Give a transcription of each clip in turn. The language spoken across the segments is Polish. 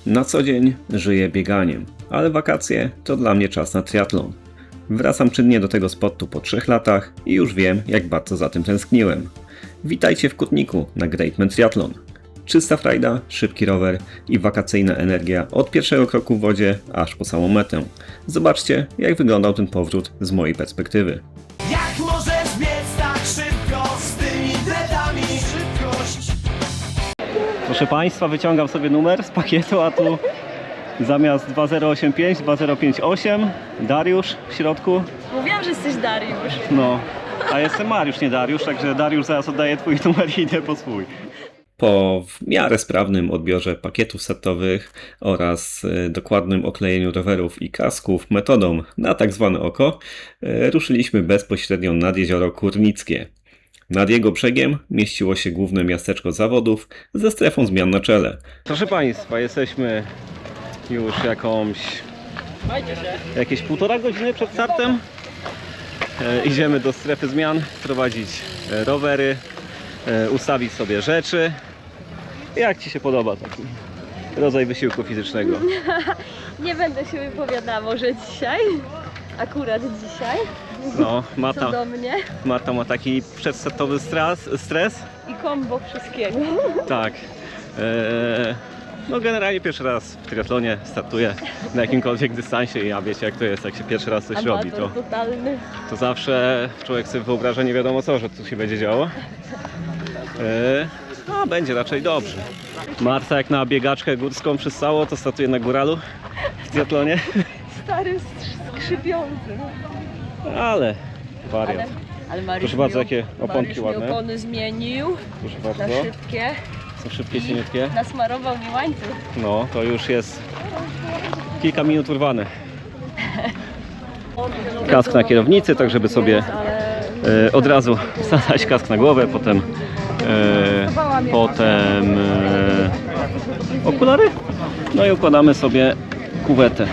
Na co dzień żyję bieganiem, ale wakacje to dla mnie czas na triatlon. Wracam czynnie do tego spotu po 3 latach i już wiem, jak bardzo za tym tęskniłem. Witajcie w Kutniku na Greatman Triathlon. Czysta frajda, szybki rower i wakacyjna energia od pierwszego kroku w wodzie aż po samą metę. Zobaczcie, jak wyglądał ten powrót z mojej perspektywy. Jak możesz biec tak szybko z tymi dreadami? Szybkość. Proszę Państwa, wyciągam sobie numer z pakietu, a tu zamiast 2085, 2058, Dariusz w środku. Mówiłam, że jesteś Dariusz. No, a jestem Mariusz, nie Dariusz, także Dariusz zaraz oddaję Twój numer i idę po swój. Po w miarę sprawnym odbiorze pakietów setowych oraz dokładnym oklejeniu rowerów i kasków metodą na tak zwane oko, ruszyliśmy bezpośrednio nad jezioro Kurnickie. Nad jego brzegiem mieściło się główne miasteczko zawodów ze strefą zmian na czele. Proszę Państwa, jesteśmy już jakieś 1,5 godziny przed startem. Idziemy do strefy zmian, prowadzić rowery, ustawić sobie rzeczy. Jak Ci się podoba taki rodzaj wysiłku fizycznego? Nie będę się wypowiadała może dzisiaj. Akurat dzisiaj. No, Co do mnie. Marta ma taki przedstartowy stres. I kombo wszystkiego. Tak. No generalnie pierwszy raz w triathlonie startuję na jakimkolwiek dystansie i ja wiecie jak to jest, jak się pierwszy raz coś robi, Amator totalny. to zawsze człowiek sobie wyobraża nie wiadomo co, że tu się będzie działo. No będzie raczej dobrze. Marta jak na biegaczkę górską przystało, to startuje na góralu w triathlonie. Stary skrzypiący. Ale wariat. Ale Mariusz Proszę bardzo, jakie oponki Mariusz ładne. mi opony zmienił Proszę na bardzo. szybkie. Są szybkie, I cieniutkie. nasmarował mi łańcuch. No, to już jest kilka minut urwane. Kask na kierownicy, tak żeby sobie od razu wsadzać kask na głowę, potem okulary. No i układamy sobie kuwetę.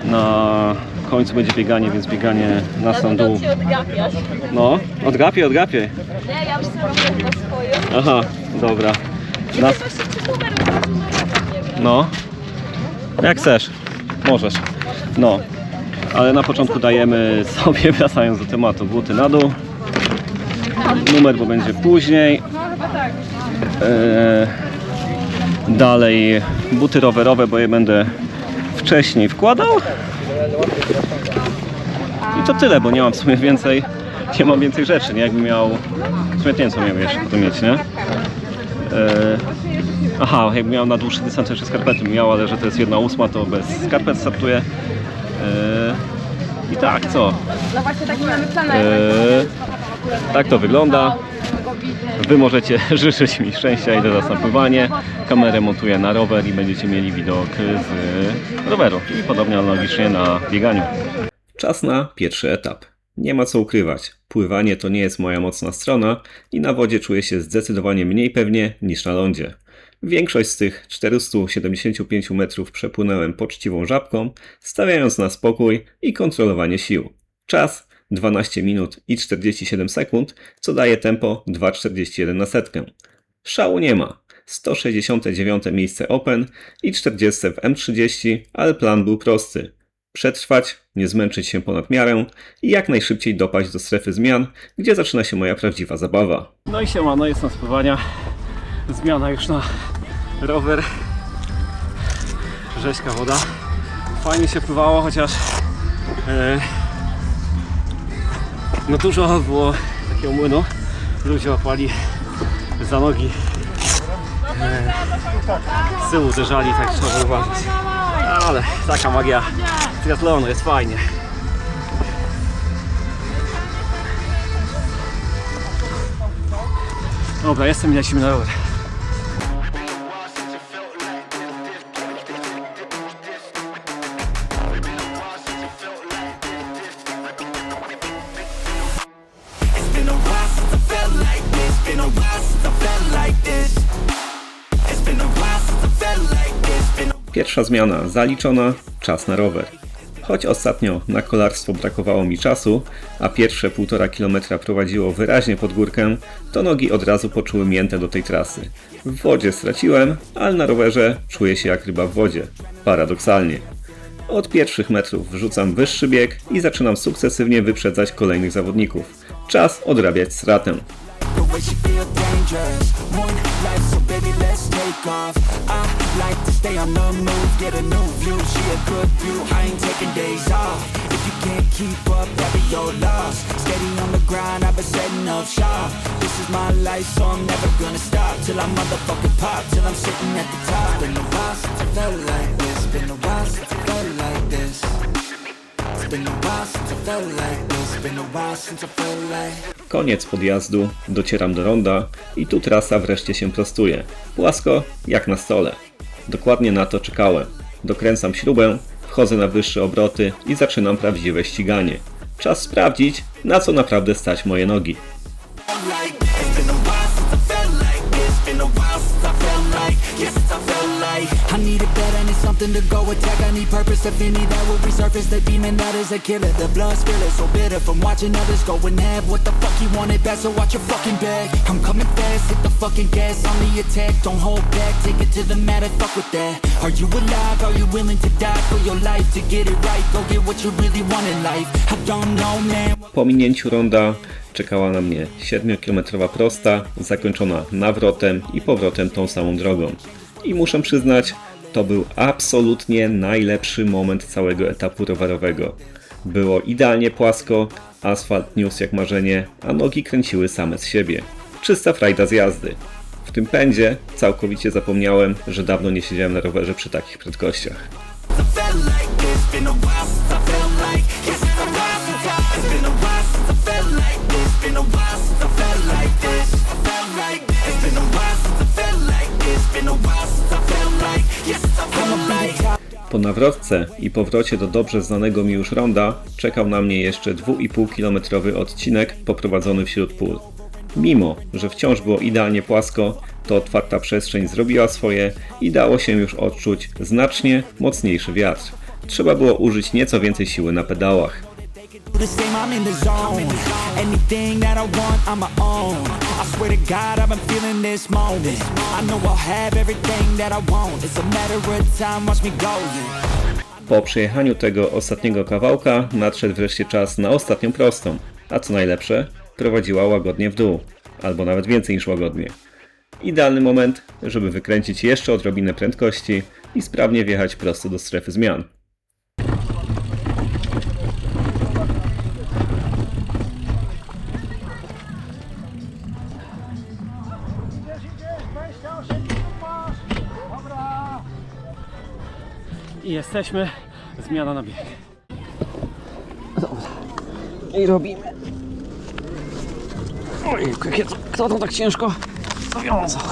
Na końcu będzie bieganie, więc bieganie na sam dół. Się odgapiać. No, odgapię. Nie, ja już sobie robię na swoje. Aha, dobra. Ja właśnie czy numer od razu na rower nie brać. No, jak chcesz, możesz. No, ale na początku dajemy sobie, wracając do tematu, buty na dół. Numer, bo będzie później. Dalej buty rowerowe, bo je będę wcześniej wkładał. I to tyle, bo nie mam w sumie więcej, nie mam więcej rzeczy, nie? Jakbym miał, w sumie nie wiem co miałem jeszcze tu mieć, nie? Aha, jakbym miał na dłuższy dystans jeszcze skarpety miał, ale że to jest 1/8, to bez skarpet startuję. I tak, co? No właśnie taki mamy plan. Tak to wygląda. Wy możecie życzyć mi szczęścia, idę zaraz na pływanie. Kamerę montuję na rower i będziecie mieli widok z roweru. I podobnie analogicznie na bieganiu. Czas na pierwszy etap. Nie ma co ukrywać. Pływanie to nie jest moja mocna strona i na wodzie czuję się zdecydowanie mniej pewnie niż na lądzie. Większość z tych 475 metrów przepłynąłem poczciwą żabką, stawiając na spokój i kontrolowanie sił. Czas 12 minut i 47 sekund, co daje tempo 2,41 na setkę. Szału nie ma. 169 miejsce Open i 40 w M30, ale plan był prosty. Przetrwać, nie zmęczyć się ponad miarę i jak najszybciej dopaść do strefy zmian, gdzie zaczyna się moja prawdziwa zabawa. No i siemano, jest na spływania. Zmiana już na rower. Rzeźka woda. Fajnie się pływało, chociaż no dużo było takiego młynu. Ludzie łapali za nogi. Z tyłu uderzali, tak trzeba uważać. Ale taka magia triathlonu, jest fajnie. Dobra, jestem i lecimy na rower. It's been a while since I felt like this. Been a while since I felt like this. It's been a while since I felt like this. Pierwsza zmiana zaliczona, czas na rower. Choć ostatnio na kolarstwo brakowało mi czasu, a pierwsze 1,5 km prowadziło wyraźnie pod górkę, to nogi od razu poczuły miętę do tej trasy. W wodzie straciłem, ale na rowerze czuję się jak ryba w wodzie. Paradoksalnie. Od pierwszych metrów wrzucam wyższy bieg i zaczynam sukcesywnie wyprzedzać kolejnych zawodników. Czas odrabiać stratę. The way she feel dangerous. One life, so baby, let's take off. I like to stay on the move, get a new view. She a good view, I ain't taking days off. If you can't keep up, that be your loss. Steady on the grind, I've been setting up shop. This is my life, so I'm never gonna stop till I motherfucking pop, till I'm sitting at the top. Been a while since I felt like this. Been a while since I felt like this. It's been a while since I felt like this. Been a while since I felt like. Koniec podjazdu, docieram do ronda i tu trasa wreszcie się prostuje. Płasko jak na stole. Dokładnie na to czekałem. Dokręcam śrubę, wchodzę na wyższe obroty i zaczynam prawdziwe ściganie. Czas sprawdzić, na co naprawdę stać moje nogi. I need it better, I need something to go attack. I need purpose, if any that will resurface. The demon that is a killer, the blood spiller, so bitter from watching others go in half. What the fuck you wanted bad, so watch your fucking back. I'm coming fast, hit the fucking gas on the attack. Don't hold back, take it to the matter, fuck with that. Are you alive, are you willing to die for your life? To get it right, go get what you really want in life. I don't know, man. Po minięciu ronda czekała na mnie 7-kilometrowa prosta, zakończona nawrotem i powrotem tą samą drogą. I muszę przyznać, to był absolutnie najlepszy moment całego etapu rowerowego. Było idealnie płasko, asfalt niósł jak marzenie, a nogi kręciły same z siebie. Czysta frajda z jazdy. W tym pędzie całkowicie zapomniałem, że dawno nie siedziałem na rowerze przy takich prędkościach. Po nawrotce i powrocie do dobrze znanego mi już ronda czekał na mnie jeszcze 2,5-kilometrowy odcinek poprowadzony wśród pól. Mimo, że wciąż było idealnie płasko, to otwarta przestrzeń zrobiła swoje i dało się już odczuć znacznie mocniejszy wiatr. Trzeba było użyć nieco więcej siły na pedałach. The same, I'm in the zone. Anything that I want, I'm my own. I swear to God, I've been feeling this moment. I know I'll have everything that I want. It's a matter of time, watch me go. Po przejechaniu tego ostatniego kawałka nadszedł wreszcie czas na ostatnią prostą. A co najlepsze, prowadziła łagodnie w dół. Albo nawet więcej niż łagodnie. Idealny moment, żeby wykręcić jeszcze odrobinę prędkości i sprawnie wjechać prosto do strefy zmian. I jesteśmy, zmiana na bieg. Dobra. I robimy. Ojej, kto to tak ciężko zawiązał?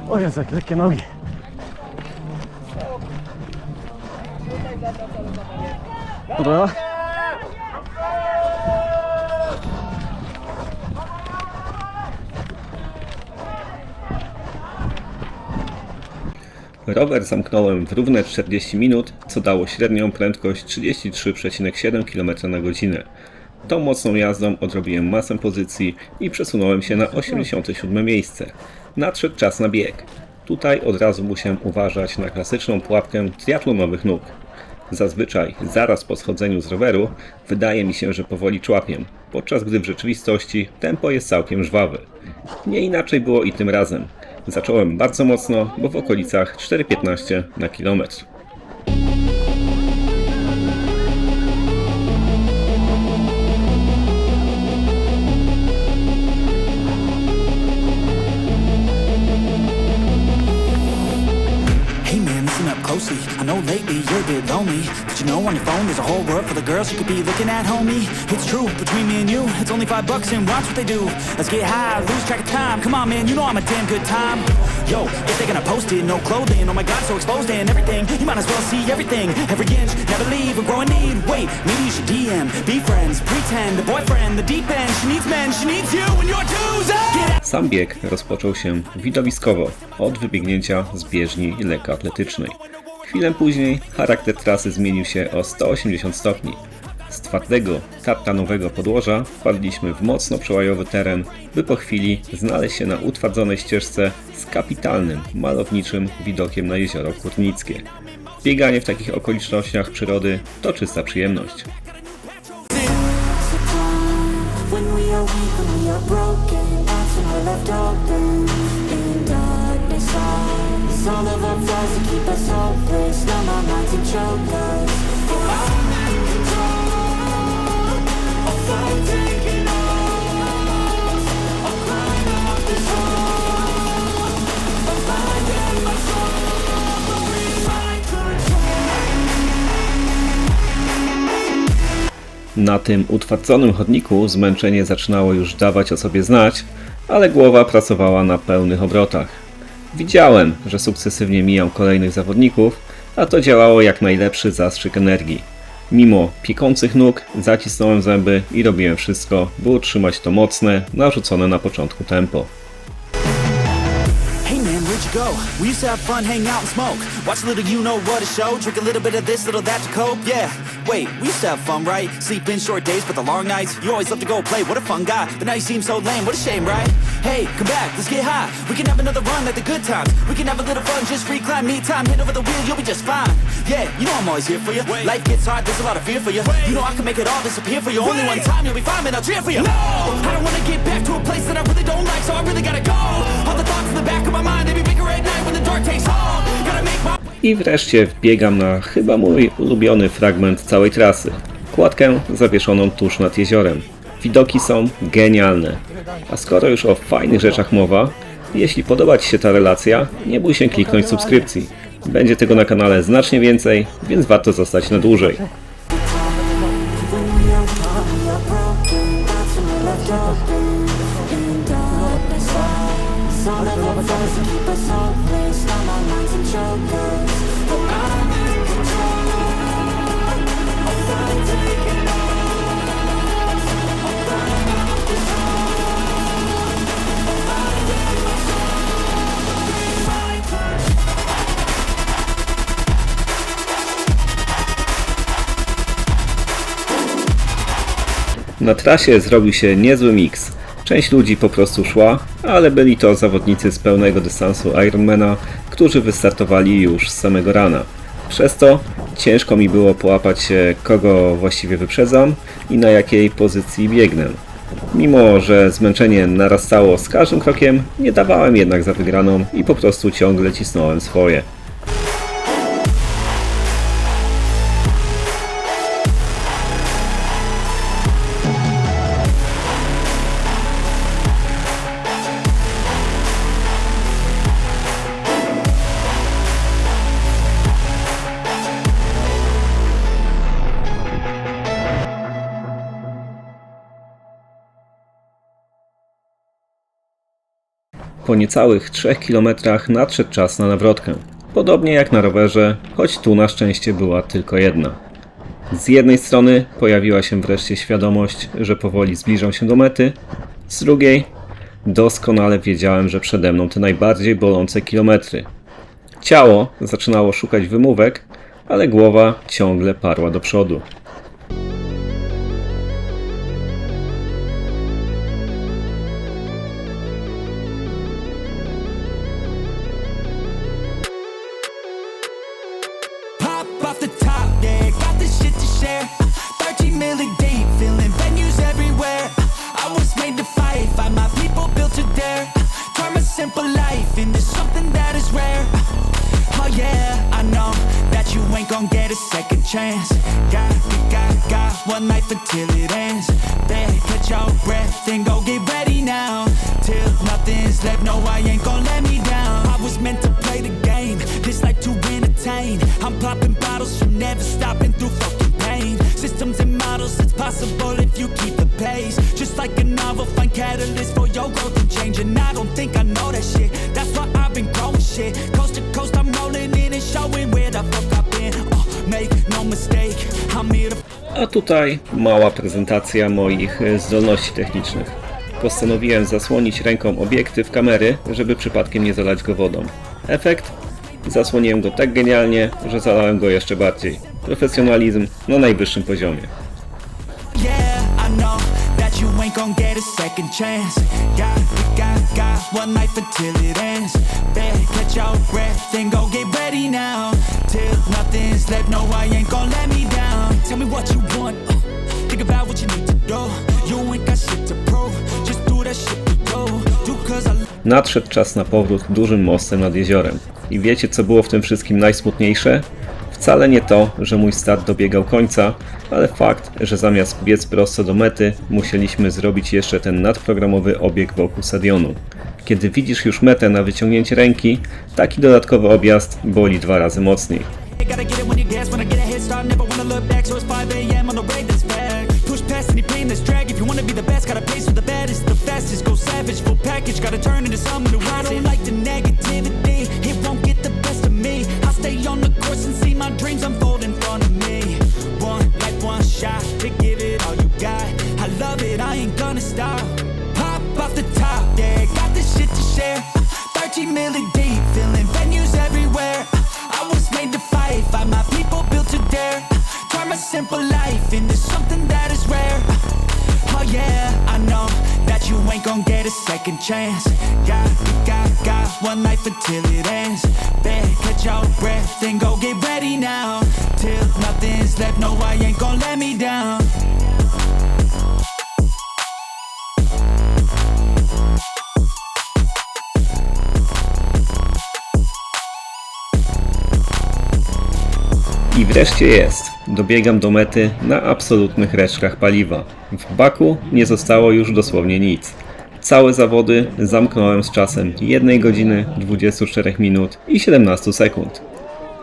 O Jezu, jakie lekkie nogi. Dobra. Rower zamknąłem w równe 40 minut, co dało średnią prędkość 33,7 km na godzinę. Tą mocną jazdą odrobiłem masę pozycji i przesunąłem się na 87 miejsce. Nadszedł czas na bieg. Tutaj od razu musiałem uważać na klasyczną pułapkę triatlonowych nóg. Zazwyczaj zaraz po schodzeniu z roweru wydaje mi się, że powoli człapię, podczas gdy w rzeczywistości tempo jest całkiem żwawe. Nie inaczej było i tym razem. Zacząłem bardzo mocno, bo w okolicach 4,15 na kilometr. maybe you're a bit lonely, but you know on your phone there's a whole world full of girls you could be looking at, homie. It's true, between me and you, it's only $5 and watch what they do. Let's get high, lose track of time. Come on, man, you know I'm a damn good time. Yo, if they're gonna post it, no clothing, oh my god, so exposed and everything. You might as well see everything, every inch, never leave or grow a need. Wait, maybe you should DM, be friends, pretend, a boyfriend, the deep end. She needs men, she needs you and your twos. Get out. Sam bieg rozpoczął się widowiskowo od wybiegnięcia z bieżni lekkoatletycznej. Chwilę później charakter trasy zmienił się o 180 stopni. Z twardego, tartanowego podłoża wpadliśmy w mocno przełajowy teren, by po chwili znaleźć się na utwardzonej ścieżce z kapitalnym, malowniczym widokiem na jezioro Kurnickie. Bieganie w takich okolicznościach przyrody to czysta przyjemność. When we are weak, when we are broken, that's when we're left open in darkness. It's all of our flaws that keep us hopeless. Numb our minds and choke us. I'm in control of life taking us. I'm crying out this hole of mind and my soul. But we find control. Na tym utwardzonym chodniku zmęczenie zaczynało już dawać o sobie znać, ale głowa pracowała na pełnych obrotach. Widziałem, że sukcesywnie mijam kolejnych zawodników, a to działało jak najlepszy zastrzyk energii. Mimo piekących nóg zacisnąłem zęby i robiłem wszystko, by utrzymać to mocne, narzucone na początku tempo. Hey man, where'd you go? We used to have fun, hang out and smoke. Watch a little you know what a show. Drink a little bit of this, little that to cope. Yeah, wait, we used to have fun, right? Sleep in short days, but the long nights. You always love to go play, what a fun guy. But now you seem so lame, what a shame, right? Hey, come back, let's get high. We can have another run like the good times. We can have a little fun, just recline, me time. Hit over the wheel, you'll be just fine. Yeah, you know I'm always here for you. Life gets hard, there's a lot of fear for you. You know I can make it all disappear for you. Only one time, you'll be fine, man, I'll cheer for you. No, I don't wanna get back to a place that I really don't like, so I really gotta go. All the thoughts in the back of my mind, they be bigger at night when the dark takes hold. Gotta make my... I wreszcie wbiegam na chyba mój ulubiony fragment całej trasy. Kładkę zawieszoną tuż nad jeziorem. Widoki są genialne. A skoro już o fajnych rzeczach mowa, jeśli podoba Ci się ta relacja, nie bój się kliknąć subskrypcji. Będzie tego na kanale znacznie więcej, więc warto zostać na dłużej. When we are weak, when we are broken, that's when we're left open in darkness. It's all of our flaws that keep us hopeless. Numb our minds and choke us. But I'm in control of life taking us. I'm crying out this hole of mind and my soul. Be my control. Na trasie zrobił się niezły miks. Część ludzi po prostu szła, ale byli to zawodnicy z pełnego dystansu Ironmana, którzy wystartowali już z samego rana. Przez to ciężko mi było połapać się, kogo właściwie wyprzedzam i na jakiej pozycji biegnę. Mimo że zmęczenie narastało z każdym krokiem, nie dawałem jednak za wygraną i po prostu ciągle cisnąłem swoje. Po niecałych 3 kilometrach nadszedł czas na nawrotkę. Podobnie jak na rowerze, choć tu na szczęście była tylko jedna. Z jednej strony pojawiła się wreszcie świadomość, że powoli zbliżam się do mety, z drugiej doskonale wiedziałem, że przede mną te najbardziej bolące kilometry. Ciało zaczynało szukać wymówek, ale głowa ciągle parła do przodu. Pop off the top, yeah, got this shit to share. 13 million deep, feeling venues everywhere. I was made to fight, find my people built to dare. Turn my simple life into something that is rare. Oh yeah, I know that you ain't gon' get a second chance. Got one life until it ends. Then catch your breath and go get ready now. Till nothing's left, no, I ain't gon' let me down. I was meant to play the game, this life to entertain. I'm popping bottles, impossible if you keep the pace. Just like a novel, find catalyst for your growth and change. And I don't think I know that shit. That's why I've been growing shit. Coast to coast, I'm rolling in and showing where the fuck I've been. Make no mistake, I'm here to... A tutaj mała prezentacja moich zdolności technicznych. Postanowiłem zasłonić ręką obiektyw kamery, żeby przypadkiem nie zalać go wodą. Efekt? Zasłoniłem go tak genialnie, że zalałem go jeszcze bardziej. Profesjonalizm na najwyższym poziomie. Yeah, I know that you ain't gon' get a second chance. Got one life until it ends. Better catch your breath and go get ready now. Till nothing's left, no, I ain't gon' let me down. Tell me what you want, think about what you need to do. You ain't got shit to prove, just do that shit we do 'cause I... Nadszedł czas na powrót dużym mostem nad jeziorem. I wiecie, co było w tym wszystkim najsmutniejsze? Wcale nie to, że mój start dobiegał końca, ale fakt, że zamiast biec prosto do mety, musieliśmy zrobić jeszcze ten nadprogramowy obieg wokół stadionu. Kiedy widzisz już metę na wyciągnięcie ręki, taki dodatkowy objazd boli 2 razy mocniej. Gotta get it when you gas, when I get a head start, never wanna look back, so it's 5 a.m. on the way that's back. Push past any pain that's drag, if you wanna be the best, gotta pace with the baddest, the fastest, go savage, full package, gotta turn into something new. I don't like the negativity, it won't get the best of me. I'll stay on the course and see my dreams unfold in front of me. One life, one shot, to give it all you got. I love it, I ain't gonna stop. Pop off the top, yeah, got this shit to share. 13 million deep, filling venues everywhere. I was made to fight my people built to dare. Turn my simple life into something that is rare. Oh yeah, I know that you ain't gon' get a second chance. Got one life until it ends. Better catch your breath and go get ready now. Till nothing's left, no, I ain't gon' let me down. I wreszcie jest. Dobiegam do mety na absolutnych resztkach paliwa. W baku nie zostało już dosłownie nic. Całe zawody zamknąłem z czasem 1 godziny, 24 minut i 17 sekund.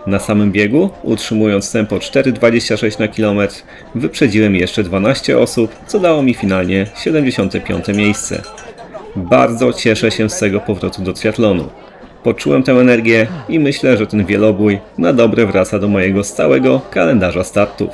Na samym biegu, utrzymując tempo 4,26 na kilometr, wyprzedziłem jeszcze 12 osób, co dało mi finalnie 75. miejsce. Bardzo cieszę się z tego powrotu do triatlonu. Poczułem tę energię i myślę, że ten wielobój na dobre wraca do mojego stałego kalendarza startów.